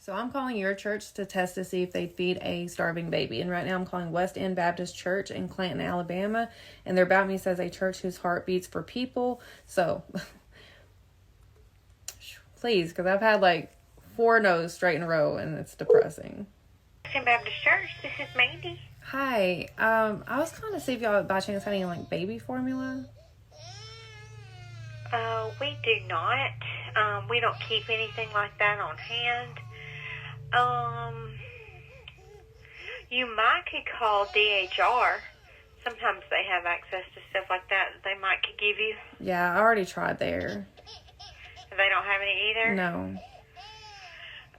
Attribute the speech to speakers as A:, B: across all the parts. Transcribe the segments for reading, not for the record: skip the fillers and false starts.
A: So I'm calling your church to test to see if they'd feed a starving baby. And right now I'm calling West End Baptist Church in Clanton, Alabama. And their about me says a church whose heart beats for people. So please, because I've had like 4 no's straight in a row and it's depressing.
B: West End Baptist Church, this is Mandy.
A: Hi, I was calling to see if y'all by chance had any like baby formula.
B: We do not. We don't keep anything like that on hand. You might could call DHR. Sometimes they have access to stuff like that they might could give you.
A: Yeah, I already tried there.
B: They don't have any either?
A: No.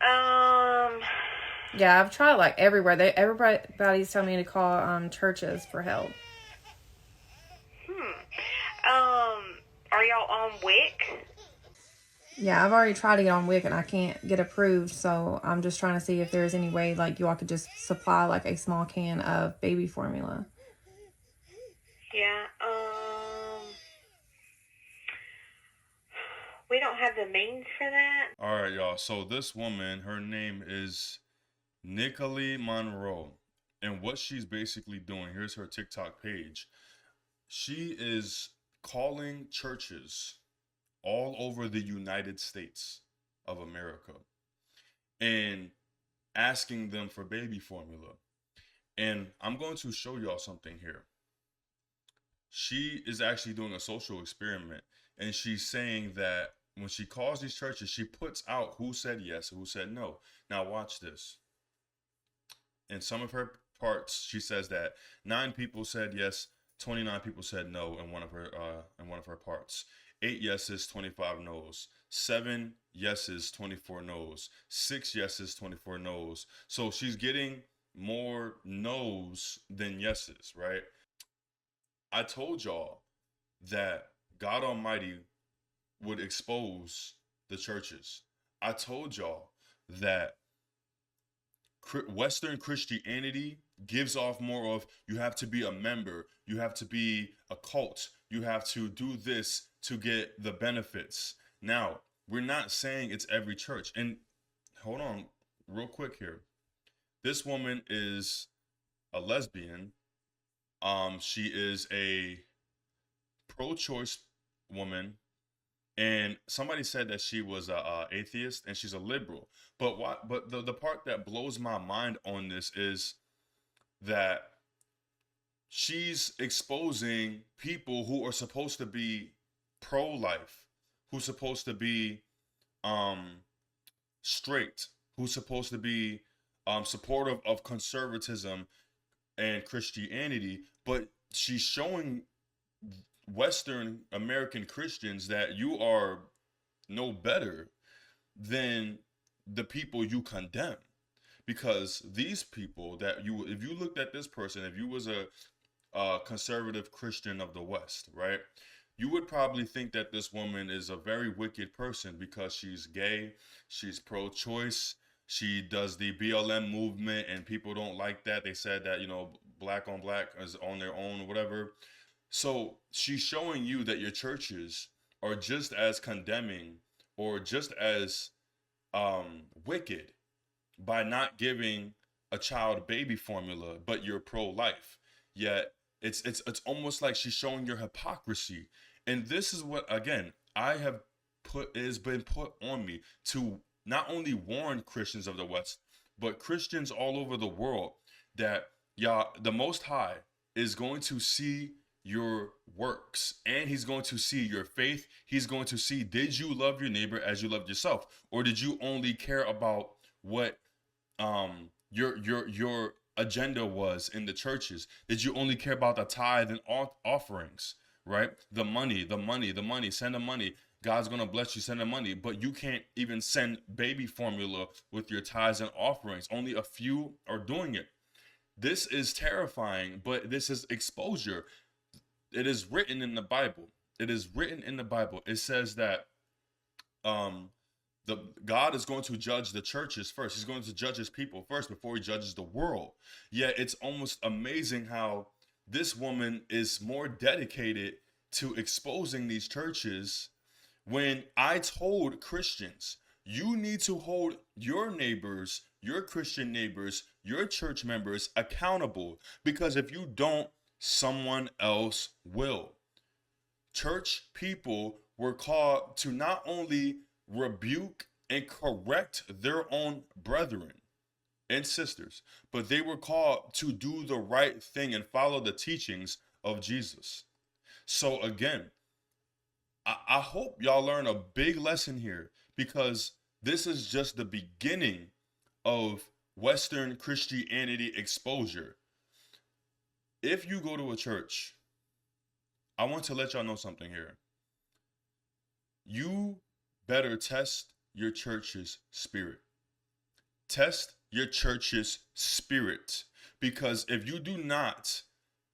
B: Um,
A: Yeah, I've tried like everywhere. Everybody's telling me to call churches for help.
B: Are y'all on WIC?
A: Yeah, I've already tried to get on WIC and I can't get approved, so I'm just trying to see if there's any way like you all could just supply like a small can of baby formula.
B: Yeah, we don't have the means for that.
C: All right, y'all. So this woman, her name is Nicole Monroe. And what she's basically doing, here's her TikTok page. She is calling churches all over the United States of America and asking them for baby formula. And I'm going to show y'all something here. She is actually doing a social experiment, and she's saying that when she calls these churches, she puts out who said yes and who said no. Now watch this. In some of her parts, she says that 9 people said yes, 29 people said no in one of her parts. 8 yeses, 25 no's. 7 yeses, 24 no's. 6 yeses, 24 no's. So she's getting more no's than yeses, right? I told y'all that God Almighty would expose the churches. I told y'all that Western Christianity gives off more of you have to be a member, you have to be a cult, you have to do this to get the benefits. Now, we're not saying it's every church. And hold on real quick here. This woman is a lesbian. She is a pro-choice woman. And somebody said that she was a atheist and she's a liberal. But the part that blows my mind on this is that she's exposing people who are supposed to be pro-life, who's supposed to be straight, who's supposed to be supportive of conservatism and Christianity, but she's showing Western American Christians that you are no better than the people you condemn. Because these people if you looked at this person, if you was a conservative Christian of the West, right, you would probably think that this woman is a very wicked person because she's gay, she's pro-choice, she does the BLM movement, and people don't like that. They said that, black on black is on their own or whatever. So she's showing you that your churches are just as condemning or just as wicked by not giving a child baby formula, but you're pro-life. Yet it's almost like she's showing your hypocrisy. And this is what, again, it has been put on me to not only warn Christians of the West, but Christians all over the world that the Most High is going to see your works, and he's going to see your faith. He's going to see, did you love your neighbor as you loved yourself, or did you only care about what your agenda was in the churches? Did you only care about the tithe and offerings, right? The money, send the money. God's going to bless you, send the money, but you can't even send baby formula with your tithes and offerings. Only a few are doing it. This is terrifying, but this is exposure. It is written in the Bible. It is written in the Bible. It says that God is going to judge the churches first. He's going to judge his people first before he judges the world. Yet it's almost amazing how this woman is more dedicated to exposing these churches when I told Christians, You need to hold your neighbors, your Christian neighbors, your church members accountable, because if you don't, someone else will. Church people were called to not only rebuke and correct their own brethren and sisters, but they were called to do the right thing and follow the teachings of Jesus. So again, I hope y'all learn a big lesson here, because this is just the beginning of Western Christianity exposure. If you go to a church, I want to let y'all know something here. You better test your church's spirit. Test your church's spirit. Because if you do not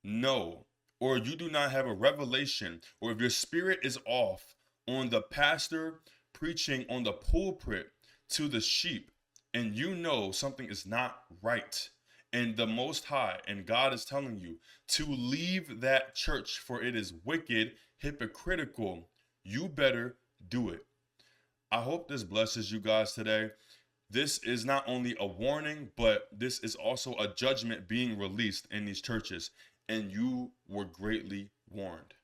C: know, or you do not have a revelation, or if your spirit is off on the pastor preaching on the pulpit to the sheep, and you know something is not right, and the Most High and God is telling you to leave that church, for it is wicked, hypocritical, you better do it. I hope this blesses you guys today. This is not only a warning, but this is also a judgment being released in these churches, and you were greatly warned.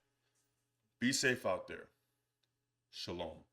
C: Be safe out there. Shalom.